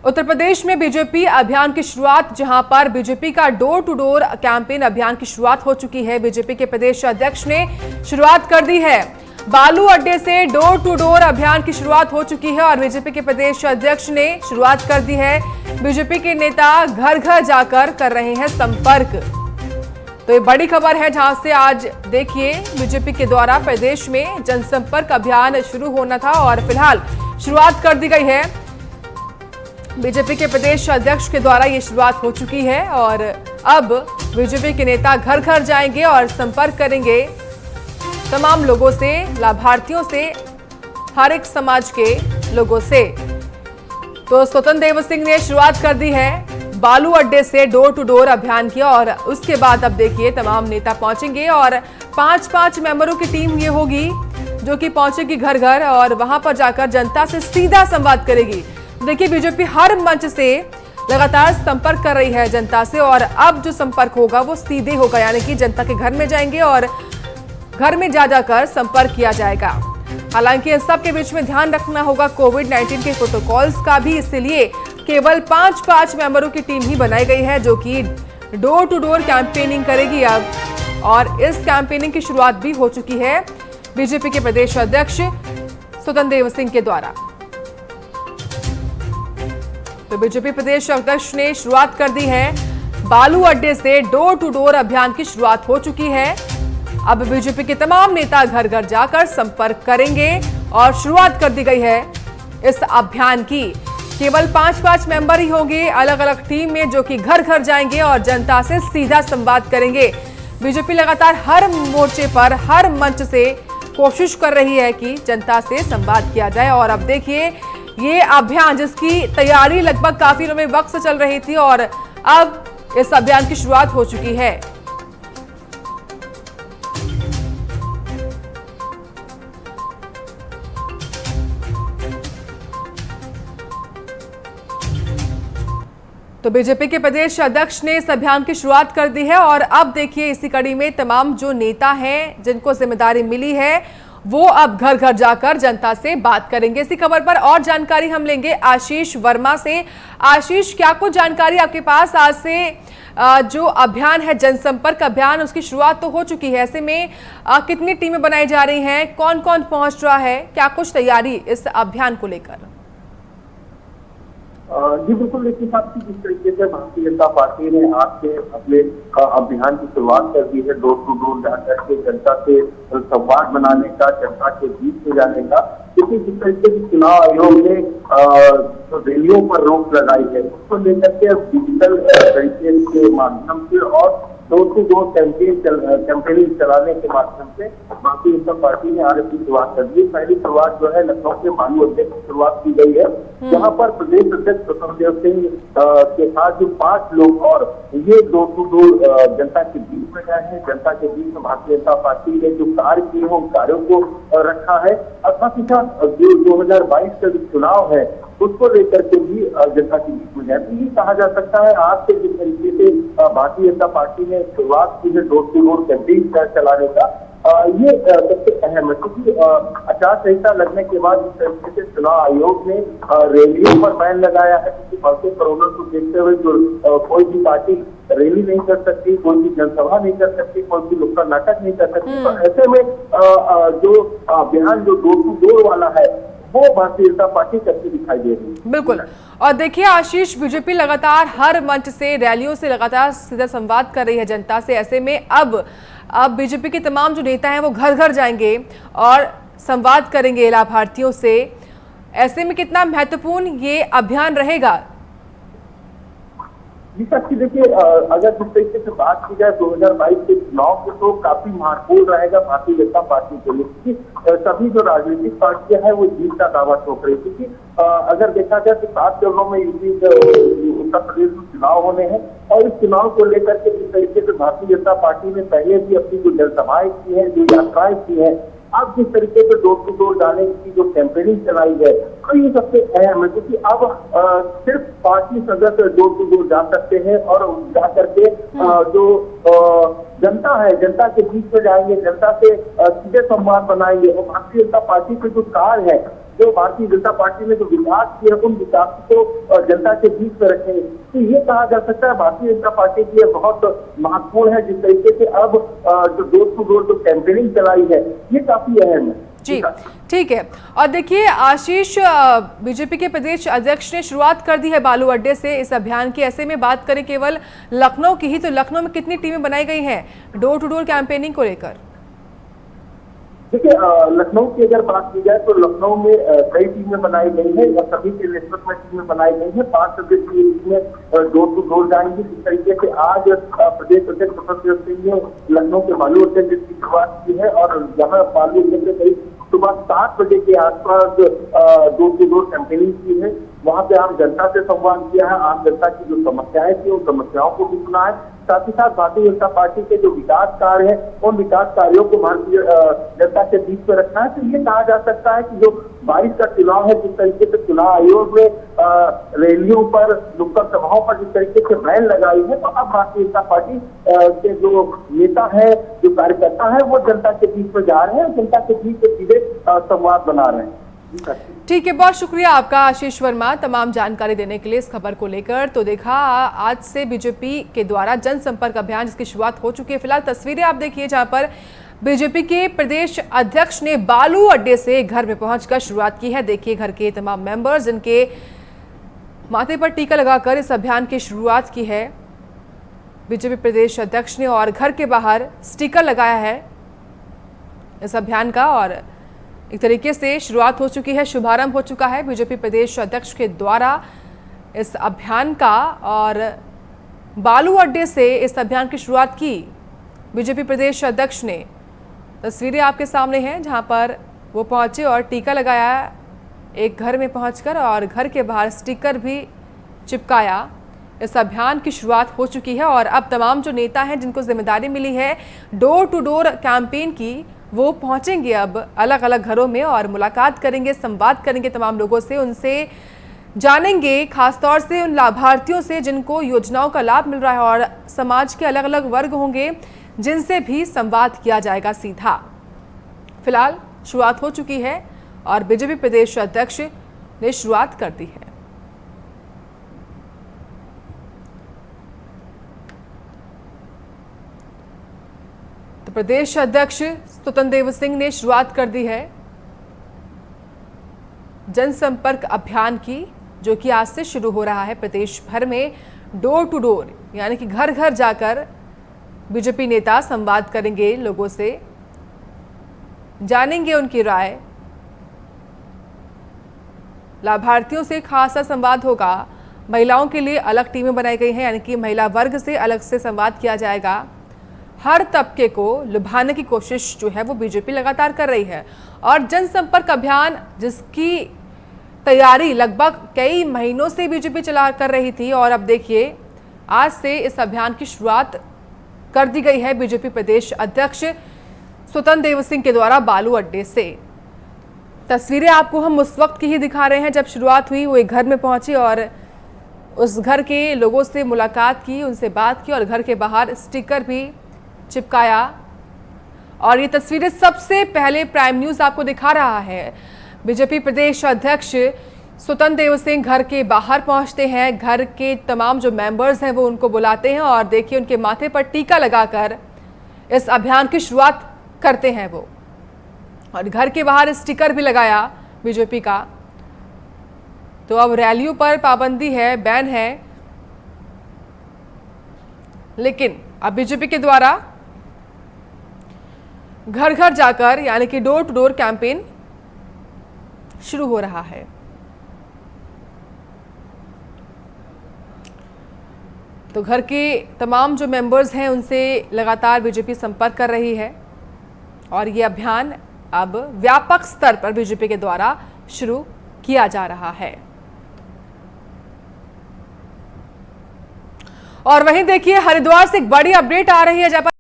उत्तर प्रदेश में बीजेपी अभियान की शुरुआत, जहां पर बीजेपी का डोर टू डोर कैंपेन अभियान की शुरुआत हो चुकी है। बीजेपी के प्रदेश अध्यक्ष ने शुरुआत कर दी है। बालू अड्डे से डोर टू डोर अभियान की शुरुआत हो चुकी है और बीजेपी के प्रदेश अध्यक्ष ने शुरुआत कर दी है। बीजेपी के नेता घर घर जाकर कर रहे हैं संपर्क। तो ये बड़ी खबर है, जहां से आज देखिए बीजेपी के द्वारा प्रदेश में जनसंपर्क अभियान शुरू होना था और फिलहाल शुरुआत कर दी गई है। बीजेपी के प्रदेश अध्यक्ष के द्वारा ये शुरुआत हो चुकी है और अब बीजेपी के नेता घर घर जाएंगे और संपर्क करेंगे तमाम लोगों से, लाभार्थियों से, हर एक समाज के लोगों से। तो स्वतंत्र देव सिंह ने शुरुआत कर दी है बालू अड्डे से डोर टू डोर अभियान की और उसके बाद अब देखिए तमाम नेता पहुंचेंगे और 5-5 मेंबरों की टीम ये होगी जो कि पहुंचेगी घर घर और वहां पर जाकर जनता से सीधा संवाद करेगी। देखिए बीजेपी हर मंच से लगातार संपर्क कर रही है जनता से और अब जो संपर्क होगा वो सीधे होगा, यानी कि जनता के घर में जाएंगे और घर में जा जाकर संपर्क किया जाएगा। हालांकि इन सब के बीच में ध्यान रखना होगा कोविड-19 के प्रोटोकॉल्स का भी, इसलिए केवल 5-5 मेंबरों की टीम ही बनाई गई है जो कि डोर टू डोर कैंपेनिंग करेगी अब, और इस कैंपेनिंग की शुरुआत भी हो चुकी है बीजेपी के प्रदेश अध्यक्ष स्वतंत्र देव सिंह के द्वारा। तो बीजेपी प्रदेश अध्यक्ष ने शुरुआत कर दी है। बालू अड्डे से डोर टू डोर अभियान की शुरुआत हो चुकी है। अब बीजेपी के तमाम नेता घर घर जाकर संपर्क करेंगे और शुरुआत कर दी गई है इस अभियान की। केवल 5-5 मेंबर ही होंगे अलग अलग टीम में जो कि घर घर जाएंगे और जनता से सीधा संवाद करेंगे। बीजेपी लगातार हर मोर्चे पर, हर मंच से कोशिश कर रही है कि जनता से संवाद किया जाए और अब देखिए ये अभियान जिसकी तैयारी लगभग काफी लंबे वक्त से चल रही थी और अब इस अभियान की शुरुआत हो चुकी है। तो बीजेपी के प्रदेश अध्यक्ष ने इस अभियान की शुरुआत कर दी है और अब देखिए इसी कड़ी में तमाम जो नेता हैं जिनको जिम्मेदारी मिली है वो अब घर घर जाकर जनता से बात करेंगे। इसी खबर पर और जानकारी हम लेंगे आशीष वर्मा से। आशीष, क्या कुछ जानकारी आपके पास? आज से जो अभियान है जनसंपर्क अभियान, उसकी शुरुआत तो हो चुकी है, ऐसे में कितनी टीमें बनाई जा रही हैं, कौन कौन पहुंच रहा है, क्या कुछ तैयारी इस अभियान को लेकर? जी बिल्कुल, देखिए साहब जिस तरीके से भारतीय जनता पार्टी ने आज से अपने अभियान की शुरुआत कर दी है, डोर टू डोर जाकर के जनता से संवाद बनाने का, जनता के बीच में जाने का। क्योंकि जिस तरीके से चुनाव आयोग ने रैलियों पर रोक लगाई है उसको लेकर के डिजिटल तरीके के माध्यम से और डोर टू डोर कैंपेनिंग चलाने के माध्यम से भारतीय जनता पार्टी ने आज की शुरुआत कर दी। पहली शुरुआत जो है लखनऊ के बालू अड्डे की शुरुआत की गई है, जहां पर प्रदेश अध्यक्ष स्वतंत्र देव सिंह के साथ जो 5 लोग और ये डोर टू डोर जनता के बीच में गए हैं। जनता के बीच में भारतीय जनता पार्टी ने जो कार्य किए हैं उन कार्यों को रखा है और साथ ही साथ जो 2022 का जो चुनाव है उसको लेकर के भी जनता के बीच में जाए। तो ये कहा जा सकता है आज से जिस तरीके से भारतीय जनता पार्टी ने शुरुआत की है डोर टू डोर कैंपेनिंग चलाने का, ये सबसे अहम है। क्योंकि आचार संहिता लगने के बाद जिस तरीके से चुनाव आयोग ने रैलियों पर बैन लगाया है, क्योंकि बढ़ते कोरोना को देखते हुए जो कोई भी पार्टी रैली नहीं कर सकती, कोई भी जनसभा नहीं कर सकती, कोई भी नुक्कड़ नाटक नहीं कर सकती। तो ऐसे में जो अभियान जो डोर टू डोर वाला है वो भारतीय जनता पार्टी करती दिखाई दे रही है। बिल्कुल, और देखिए आशीष, बीजेपी लगातार हर मंच से, रैलियों से लगातार सीधा संवाद कर रही है जनता से। ऐसे में अब बीजेपी के तमाम जो नेता हैं वो घर घर जाएंगे और संवाद करेंगे लाभार्थियों से। ऐसे में कितना महत्वपूर्ण ये अभियान रहेगा? जी साक्षी, देखिए अगर जिस तरीके से बात की जाए 2022 के चुनाव को, तो काफी महत्वपूर्ण रहेगा भारतीय जनता पार्टी के लिए, क्योंकि सभी जो राजनीतिक पार्टियां हैं वो जीत का दावा ठोक रही। क्योंकि अगर देखा जाए तो 7 चरणों में उत्तर प्रदेश में चुनाव होने हैं और इस चुनाव को लेकर के जिस तरीके से भारतीय जनता पार्टी ने पहले भी अपनी जो जनसभाएं की है, जो यात्राएं की है, अब जिस तरीके से डोर टू डोर जाने की जो कैंपेनिंग चलाई है तो ये सबसे अहम है। क्योंकि अब सिर्फ पार्टी सदस्य डोर टू डोर जा सकते हैं और जा करके जो जनता है, जनता के बीच में जाएंगे, जनता से सीधे संवाद बनाएंगे और भारतीय जनता पार्टी के जो कार्य है जो भारतीय जनता पार्टी ने जो विकास किया उन विकास को जनता के बीच में रखेंगे। तो ये कहा जा सकता है भारतीय जनता पार्टी की ये बहुत महत्वपूर्ण है। जिस तरीके से अब जो डोर टू डोर जो कैंपेनिंग चलाई है ये काफी अहम है। जी ठीक है। और देखिए आशीष, बीजेपी के प्रदेश अध्यक्ष ने शुरुआत कर दी है बालू अड्डे से इस अभियान की। ऐसे में बात करें केवल लखनऊ की ही, तो लखनऊ में कितनी टीमें बनाई गई हैं डोर टू डोर कैंपेनिंग को लेकर? देखिए लखनऊ की अगर बात की जाए तो लखनऊ में कई टीमें बनाई गई है और सभी के नेतृत्व में टीमें बनाई गई है। 5 सदस्य की टीमें डोर टू डोर जाएंगी। जिस तरीके से आज प्रदेश अध्यक्ष स्वतंत्र देव सिंह ने लखनऊ के बालू अड्डे की शुरुआत की है और यहाँ बालू अड्डे से करीब सुबह 7 बजे के आसपास डोर टू डोर कैंपेनिंग की है। वहां पे आम जनता से संवाद किया है, आम जनता की जो समस्याएं थी उन समस्याओं को भी सुना है। साथ ही साथ भारतीय जनता पार्टी के जो विकास कार्य है उन विकास कार्यों को भारतीय जनता के बीच में रखना है। तो ये कहा जा सकता है कि जो बारिश का चुनाव है, जिस तरीके से चुनाव आयोग ने रैलियों पर, नुक्कड़ सभाओं पर जिस तरीके से बैन लगाई है, तो अब भारतीय जनता पार्टी के जो नेता है, जो कार्यकर्ता है, वो जनता के बीच में जा रहे हैं, जनता के बीच सीधे संवाद बना रहे हैं। ठीक है, बहुत शुक्रिया आपका आशीष वर्मा तमाम जानकारी देने के लिए इस खबर को लेकर। तो देखा आज से बीजेपी के द्वारा जनसंपर्क अभियान जिसकी शुरुआत हो चुकी है। फिलहाल तस्वीरें आप देखिए जहां पर बीजेपी के प्रदेश अध्यक्ष ने बालू अड्डे से घर में पहुंचकर शुरुआत की है। देखिए घर के तमाम मेंबर्स जिनके माथे पर टीका लगाकर इस अभियान की शुरुआत की है बीजेपी प्रदेश अध्यक्ष ने, और घर के बाहर स्टिकर लगाया है इस अभियान का और एक तरीके से शुरुआत हो चुकी है, शुभारंभ हो चुका है बीजेपी प्रदेश अध्यक्ष के द्वारा इस अभियान का। और बालू अड्डे से इस अभियान की शुरुआत की बीजेपी प्रदेश अध्यक्ष ने। तस्वीरें आपके सामने हैं जहां पर वो पहुंचे और टीका लगाया एक घर में पहुंचकर, और घर के बाहर स्टिकर भी चिपकाया। इस अभियान की शुरुआत हो चुकी है और अब तमाम जो नेता हैं जिनको जिम्मेदारी मिली है डोर टू डोर कैंपेन की, वो पहुंचेंगे अब अलग अलग घरों में और मुलाकात करेंगे, संवाद करेंगे तमाम लोगों से, उनसे जानेंगे खासतौर से उन लाभार्थियों से जिनको योजनाओं का लाभ मिल रहा है, और समाज के अलग अलग वर्ग होंगे जिनसे भी संवाद किया जाएगा सीधा। फिलहाल शुरुआत हो चुकी है और बीजेपी प्रदेश अध्यक्ष ने शुरुआत कर दी है। तो प्रदेश अध्यक्ष स्वतंत्र देव सिंह ने शुरुआत कर दी है जनसंपर्क अभियान की, जो कि आज से शुरू हो रहा है प्रदेश भर में डोर टू डोर, यानी कि घर घर जाकर बीजेपी नेता संवाद करेंगे लोगों से, जानेंगे उनकी राय, लाभार्थियों से खासा संवाद होगा। महिलाओं के लिए अलग टीमें बनाई गई हैं, यानी कि महिला वर्ग से अलग से संवाद किया जाएगा। हर तबके को लुभाने की कोशिश जो है वो बीजेपी लगातार कर रही है, और जनसंपर्क अभियान जिसकी तैयारी लगभग कई महीनों से बीजेपी चला कर रही थी, और अब देखिए आज से इस अभियान की शुरुआत कर दी गई है बीजेपी प्रदेश अध्यक्ष स्वतंत्र देव सिंह के द्वारा बालू अड्डे से। तस्वीरें आपको हम उस वक्त की ही दिखा रहे हैं जब शुरुआत हुई। वो एक घर में पहुंची और उस घर के लोगों से मुलाकात की, उनसे बात की और घर के बाहर स्टिकर भी चिपकाया। और ये तस्वीरें सबसे पहले प्राइम न्यूज़ आपको दिखा रहा है। बीजेपी प्रदेश अध्यक्ष स्वतंत्र देव सिंह घर के बाहर पहुंचते हैं, घर के तमाम जो मेंबर्स हैं वो उनको बुलाते हैं और देखिए उनके माथे पर टीका लगाकर इस अभियान की शुरुआत करते हैं वो, और घर के बाहर स्टिकर भी लगाया बीजेपी का। तो अब रैलियों पर पाबंदी है, बैन है, लेकिन अब बीजेपी के द्वारा घर घर जाकर यानी कि डोर टू डोर कैंपेन शुरू हो रहा है। तो घर के तमाम जो मेंबर्स हैं उनसे लगातार बीजेपी संपर्क कर रही है और ये अभियान अब व्यापक स्तर पर बीजेपी के द्वारा शुरू किया जा रहा है। और वहीं देखिए हरिद्वार से एक बड़ी अपडेट आ रही है जहां पर